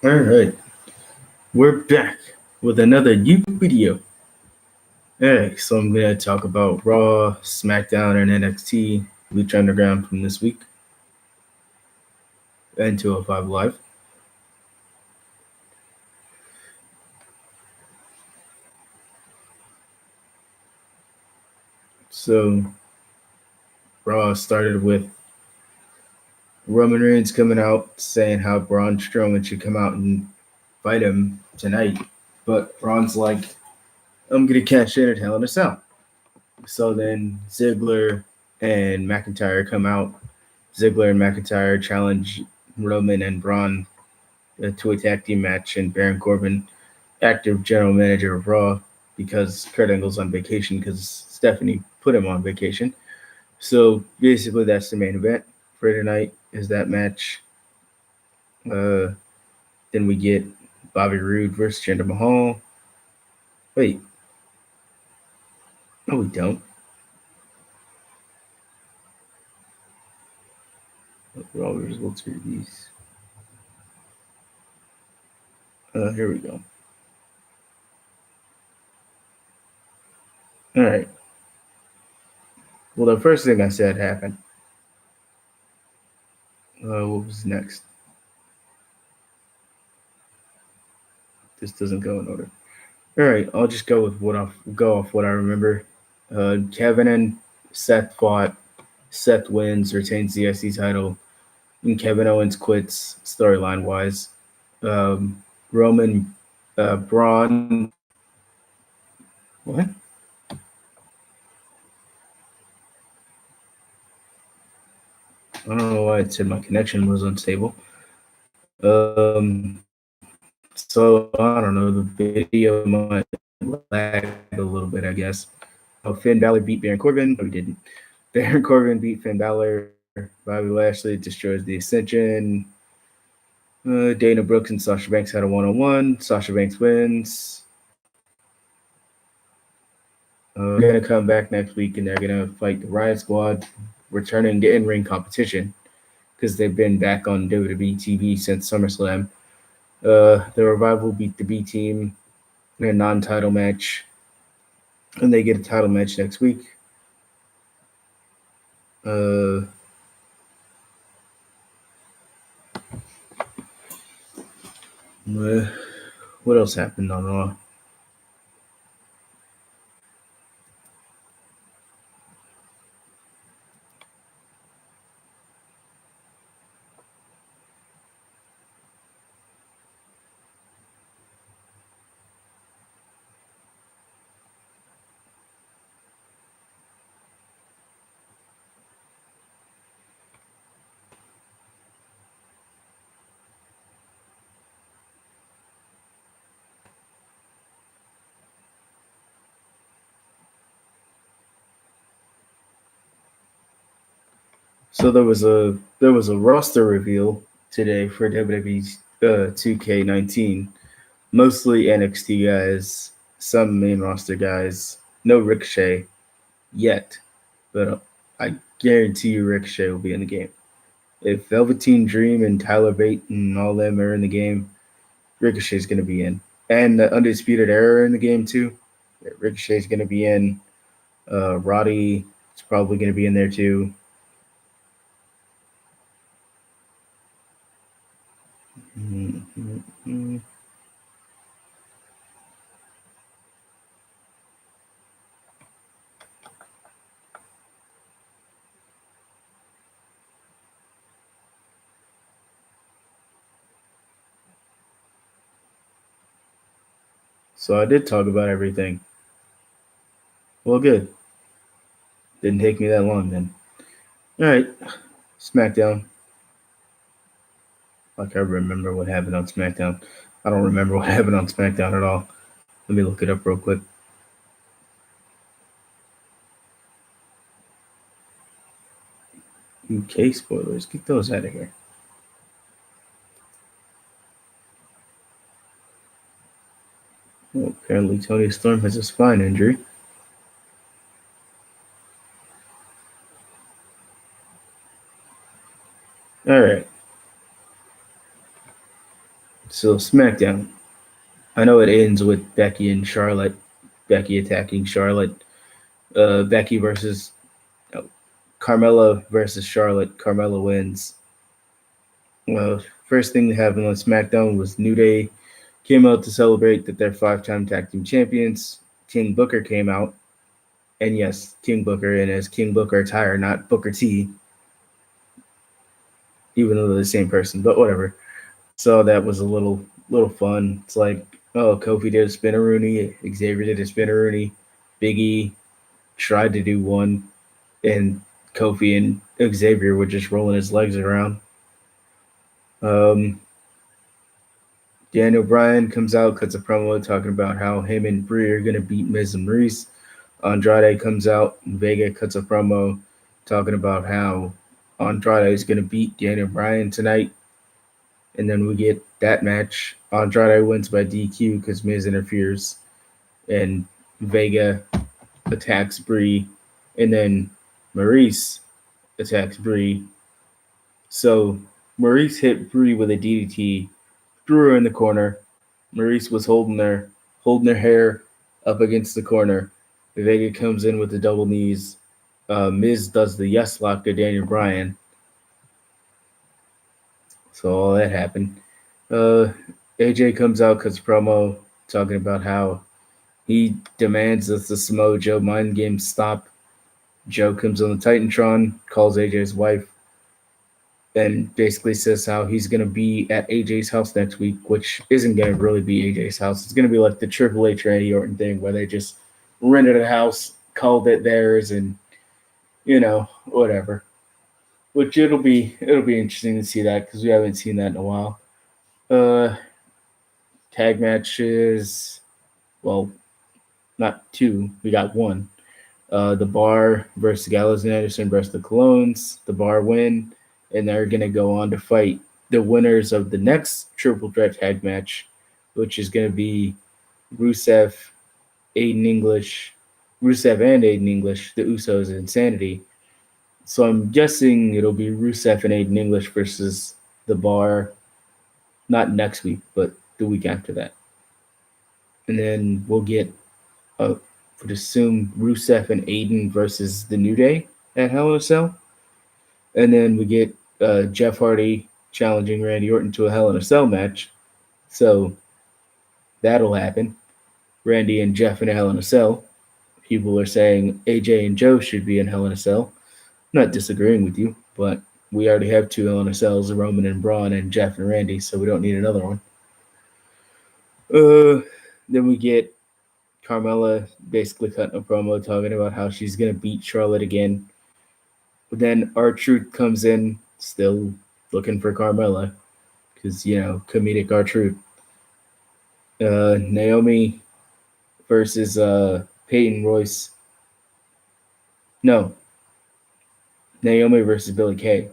All right, we're back with another YouTube video. Alright, so I'm gonna talk about Raw, Smackdown, and NXT Lucha Underground from this week and 205 Live. So Raw started with Roman Reigns coming out saying how Braun Strowman should come out and fight him tonight, but Braun's like, "I'm gonna cash in at Hell in a Cell." So then Ziggler and McIntyre come out. Ziggler and McIntyre challenge Roman and Braun to a tag team match, and Baron Corbin, active general manager of Raw, because Kurt Angle's on vacation because Stephanie put him on vacation. So basically, that's the main event for tonight. Is that match? Uh, then we get Bobby Roode versus Jinder Mahal. Wait, no, we don't. Raw results are these. Here we go. All right. Well, the first thing I said happened. What was next? This doesn't go in order. All right, I'll just go with what I go off what I remember. Kevin and Seth fought. Seth wins, retains the IC title, and Kevin Owens quits storyline wise. Roman, Braun, what? I don't know why it said my connection was unstable. So I don't know. The video might lag a little bit, I guess. Oh, Finn Balor beat Baron Corbin. No, he didn't. Baron Corbin beat Finn Balor. Bobby Lashley destroys the Ascension. Dana Brooks and Sasha Banks had a one-on-one. Sasha Banks wins. They're gonna come back next week and they're gonna fight the Riot Squad, returning to in-ring competition because they've been back on WWE TV since SummerSlam. The Revival beat the B Team in a non-title match, and they get a title match next week. Uh, what else happened on Raw? So there was a roster reveal today for WWE's 2K19. Mostly NXT guys, some main roster guys. No Ricochet yet, but I guarantee you Ricochet will be in the game. If Velveteen Dream and Tyler Bate and all them are in the game, Ricochet's going to be in. And the Undisputed Era are in the game too. Ricochet's going to be in. Roddy is probably going to be in there too. Mm-hmm. So I did talk about everything. Well, good. Didn't take me that long then. All right, SmackDown. Like I remember what happened on SmackDown. I don't remember what happened on SmackDown at all. Let me look it up real quick. UK spoilers. Get those out of here. Well, apparently Tony Storm has a spine injury. All right. So Smackdown. I know it ends with Becky and Charlotte. Becky attacking Charlotte. Becky versus Carmella versus Charlotte. Carmella wins. First thing that happened on SmackDown was New Day came out to celebrate that they're five-time tag team champions. King Booker came out, and yes, King Booker in his King Booker attire, not Booker T, even though they're the same person, but whatever. So that was a little fun. It's like, oh, Kofi did a spinneroonie, Xavier did a spinneroonie, Big E tried to do one, and Kofi and Xavier were just rolling his legs around. Um, Daniel Bryan comes out, cuts a promo talking about how him and Brie are gonna beat Miz and Maurice. Andrade comes out, and Vega cuts a promo talking about how Andrade is gonna beat Daniel Bryan tonight. And then we get that match. Andrade wins by DQ because Miz interferes, and Vega attacks Brie, and then Maurice attacks Brie. So Maurice hit Brie with a DDT, threw her in the corner. Maurice was holding her hair up against the corner. Vega comes in with the double knees. Miz does the yes lock to Daniel Bryan. So all that happened. Uh, AJ comes out because promo talking about how he demands that the Samoa Joe mind games stop. Joe comes on the Titantron, calls AJ's wife, and basically says how he's going to be at AJ's house next week, which isn't going to really be AJ's house. It's going to be like the Triple H Randy Orton thing where they just rented a house, called it theirs, and whatever. Which it'll be interesting to see that because we haven't seen that in a while. Uh, Tag matches. Well, not two. We got one. The Bar versus Gallows and Anderson versus the Clones. The Bar win, and they're gonna go on to fight the winners of the next triple threat tag match, which is gonna be Rusev, Aiden English, Rusev and Aiden English, the Usos and Insanity. So I'm guessing it'll be Rusev and Aiden English versus the Bar, not next week, but the week after that. And then we'll get would assume Rusev and Aiden versus the New Day at Hell in a Cell. And then we get Jeff Hardy challenging Randy Orton to a Hell in a Cell match. So that'll happen. Randy and Jeff in a Hell in a Cell. People are saying AJ and Joe should be in Hell in a Cell. I'm not disagreeing with you, but we already have two Hell in a Cells, Roman and Braun and Jeff and Randy, so we don't need another one. Then we get Carmella basically cutting a promo talking about how she's gonna beat Charlotte again. But then R-Truth comes in, still looking for Carmella, because comedic R-Truth. Naomi versus Peyton Royce. No, Naomi versus Billie Kay.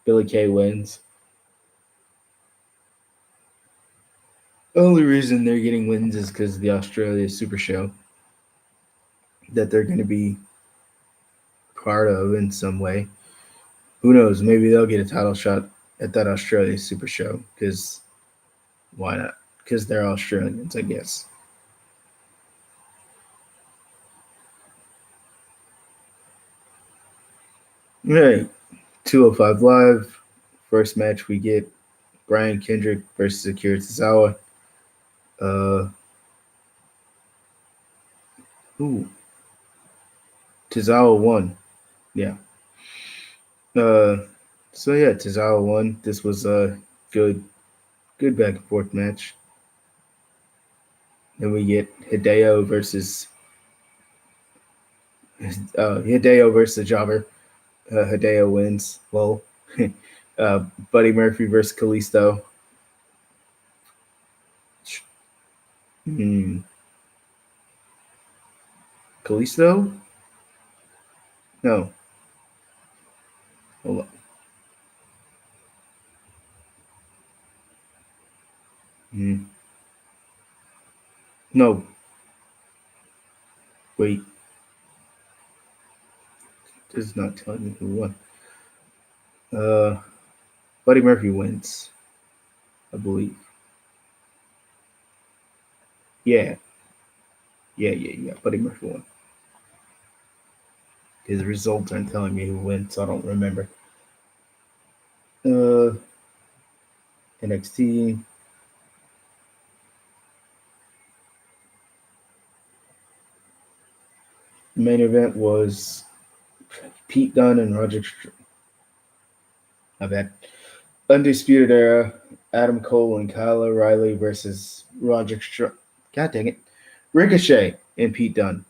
Billie Kay wins. Only reason they're getting wins is because of the Australia Super Show that they're going to be part of in some way. Who knows? Maybe they'll get a title shot at that Australia Super Show because why not? Because they're Australians, I guess. All right, 205 Live. First match we get Brian Kendrick versus Akira Tozawa. Ooh, Tozawa won. Yeah. Uh, so yeah, Tozawa won. This was a good back and forth match. Then we get Hideo versus the Jobber. Hideo wins. Well, Buddy Murphy versus Kalisto. Hmm. Kalisto? No. Hold on. Hmm. No. Wait. This is not telling me who won. Uh, Buddy Murphy wins, I believe. Yeah. Yeah. Buddy Murphy won. His results aren't telling me who wins, so I don't remember. Uh, NXT. Main event was Pete Dunne and Roger. My bad. Undisputed Era. Adam Cole and Kyle O'Reilly versus Roger. God dang it. Ricochet and Pete Dunne.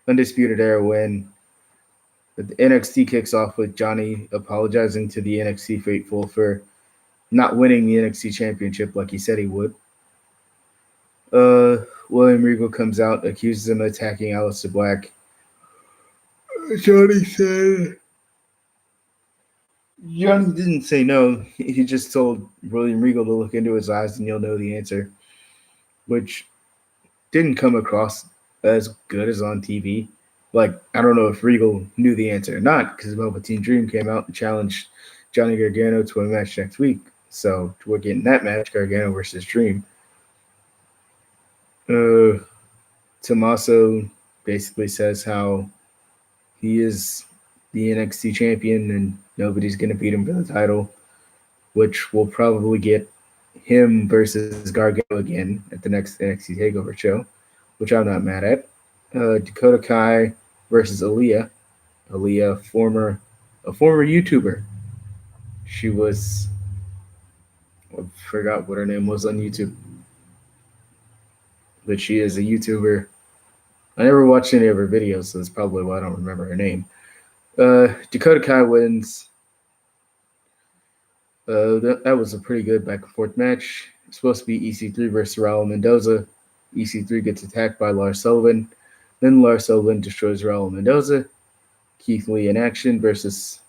Undisputed Era win. The NXT kicks off with Johnny apologizing to the NXT faithful for not winning the NXT championship like he said he would. William Regal comes out, accuses him of attacking Aleister Black. Johnny said Johnny didn't say no. He just told William Regal to look into his eyes and you'll know the answer, which didn't come across as good as on TV. Like, I don't know if Regal knew the answer or not because Velveteen Dream came out and challenged Johnny Gargano to a match next week. So we're getting that match, Gargano versus Dream. Tommaso basically says how he is the NXT champion and nobody's going to beat him for the title, which will probably get him versus Gargano again at the next NXT TakeOver show, which I'm not mad at. Dakota Kai versus Aaliyah. Aaliyah, a former YouTuber. She was, I forgot what her name was on YouTube, but she is a YouTuber. I never watched any of her videos, so that's probably why I don't remember her name. Dakota Kai wins. That was a pretty good back and forth match. It's supposed to be EC3 versus Raul Mendoza. EC3 gets attacked by Lars Sullivan. Then Lars Sullivan destroys Raul Mendoza. Keith Lee in action versus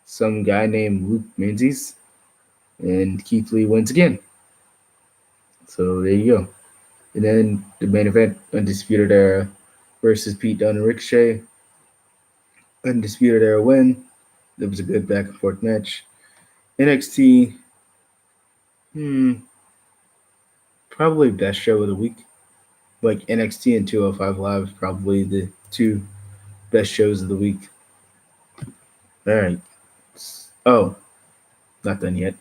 some guy named Luke Menzies. And Keith Lee wins again. So there you go. And then the main event, Undisputed Era versus Pete Dunne and Ricochet. Undisputed Era win. It was a good back and forth match. NXT, probably best show of the week. Like NXT and 205 Live, probably the two best shows of the week. All right. Oh, not done yet.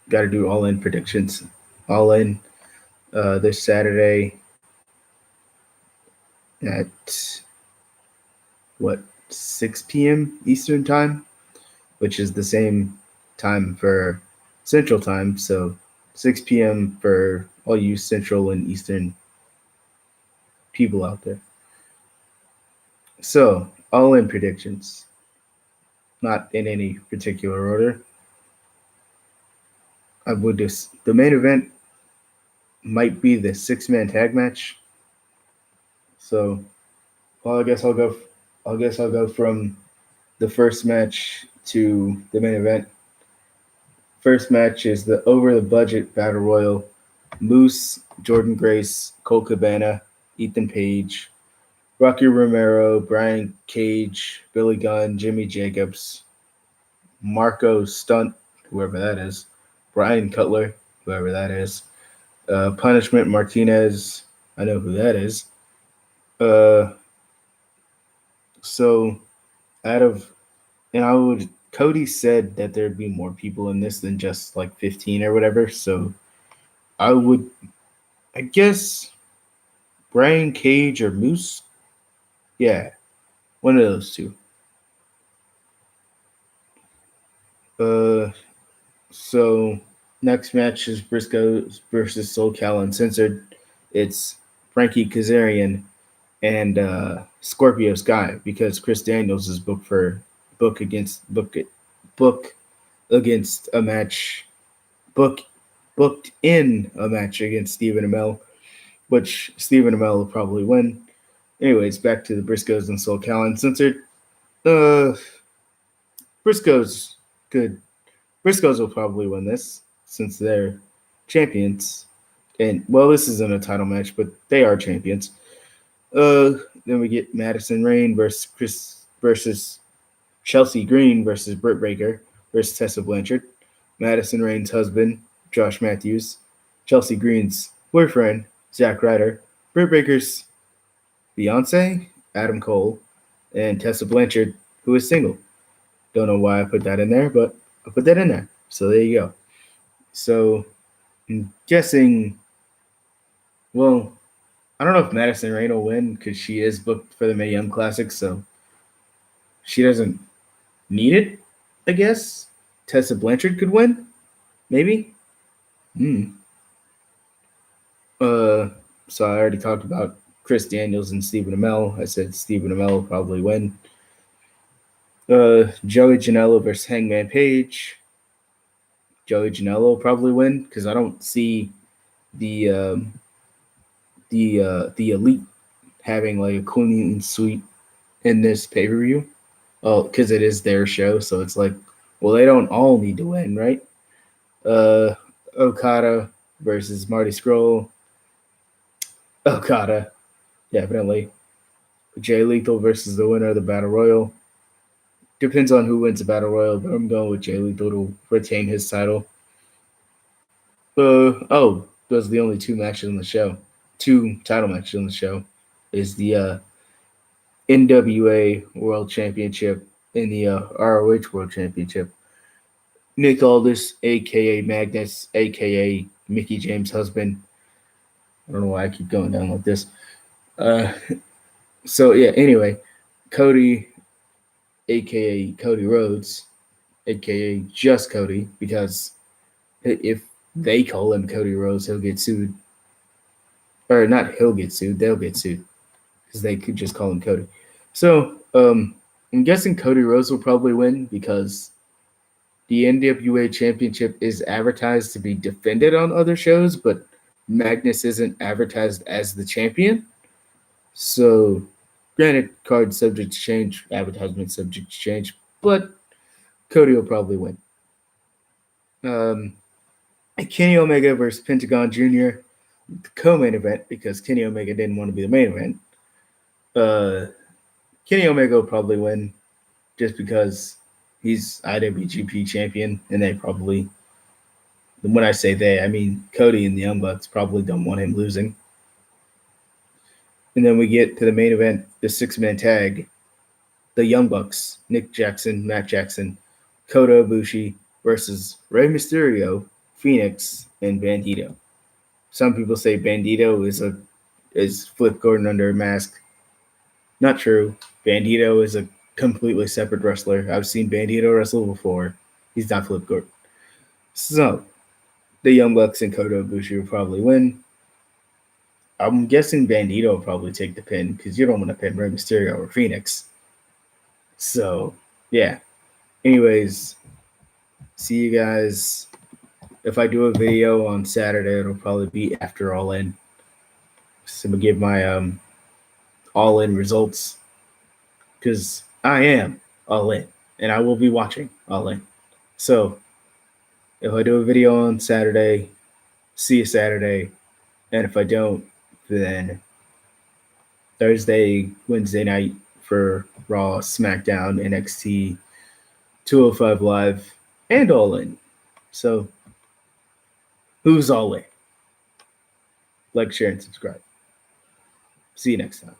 Got to do All In predictions. All In this Saturday at 6 p.m. Eastern time, which is the same time for Central time. So 6 p.m. for all you Central and Eastern people out there. So, All In predictions. Not in any particular order. I would just the main event might be the 6-man tag match. So, well, I guess I'll go from the first match to the main event. First match is the over the budget battle royal. Moose, Jordan Grace, Colt Cabana, Ethan Page, Rocky Romero, Brian Cage, Billy Gunn, Jimmy Jacobs, Marco Stunt, whoever that is, Brian Cutler, whoever that is, Punishment Martinez, I know who that is. So Cody said that there'd be more people in this than just like 15 or whatever. So I guess Brian Cage or Moose. Yeah, one of those two. So next match is Briscoe versus SoulCal Uncensored. It's Frankie Kazarian and Scorpio Sky because Chris Daniels is booked against a match booked in a match against Stephen Amell, which Stephen Amell will probably win. Anyways, back to the Briscoes and SoulCal Uncensored. Briscoes good. Briscoes will probably win this since they're champions. And well, this isn't a title match, but they are champions. Then we get Madison Rayne versus Chelsea Green versus Britt Baker versus Tessa Blanchard. Madison Rayne's husband, Josh Matthews. Chelsea Green's boyfriend, Zack Ryder, Britt Baker's Beyonce, Adam Cole, and Tessa Blanchard, who is single. Don't know why I put that in there, but I put that in there. So there you go. So I'm guessing, well, I don't know if Madison Rain will win because she is booked for the Mae Young Classic, so she doesn't need it, I guess. Tessa Blanchard could win, maybe. Hmm. Uh, so I already talked about Chris Daniels and Stephen Amell. I said Stephen Amell will probably win. Joey Janela versus Hangman Page. Joey Janela will probably win because I don't see the the elite having like a clean sweep in this pay per view. Oh, because it is their show, so it's like, well, they don't all need to win, right? Uh, Okada versus Marty Scurll. Okada, definitely. Jay Lethal versus the winner of the Battle Royal. Depends on who wins the Battle Royal, but I'm going with Jay Lethal to retain his title. Those are the only two matches on the show. Two title matches on the show is the NWA World Championship and the ROH World Championship. Nick Aldis, aka Magnus, aka Mickey James' husband. I don't know why I keep going down like this. Uh, so yeah. Anyway, Cody, aka Cody Rhodes, aka just Cody, because if they call him Cody Rhodes, he'll get sued. Or not, he'll get sued. They'll get sued because they could just call him Cody. So I'm guessing Cody Rhodes will probably win because the NWA Championship is advertised to be defended on other shows, but Magnus isn't advertised as the champion. So, granted, card subject to change, advertisement subject to change, but Cody will probably win. Kenny Omega versus Pentagon Jr., the co-main event, because Kenny Omega didn't want to be the main event. Kenny Omega will probably win just because he's IWGP champion, and they probably, when I say they, I mean Cody and the Young Bucks probably don't want him losing. And then we get to the main event, the 6-man tag, the Young Bucks, Nick Jackson, Matt Jackson, Kota Ibushi versus Rey Mysterio, Phoenix, and Bandito. Some people say Bandito is Flip Gordon under a mask. Not true. Bandito is a completely separate wrestler. I've seen Bandito wrestle before. He's not Flip Gordon. So, the Young Bucks and Kota Ibushi will probably win. I'm guessing Bandito will probably take the pin because you don't want to pin Rey Mysterio or Phoenix. So, yeah. Anyways, see you guys. If I do a video on Saturday, it'll probably be after All In. So I'm going to give my All In results because I am All In and I will be watching All In. So, if I do a video on Saturday, see you Saturday. And if I don't, then Thursday, Wednesday night for Raw, SmackDown, NXT, 205 Live, and All In. So, who's all in? Like, share, and subscribe. See you next time.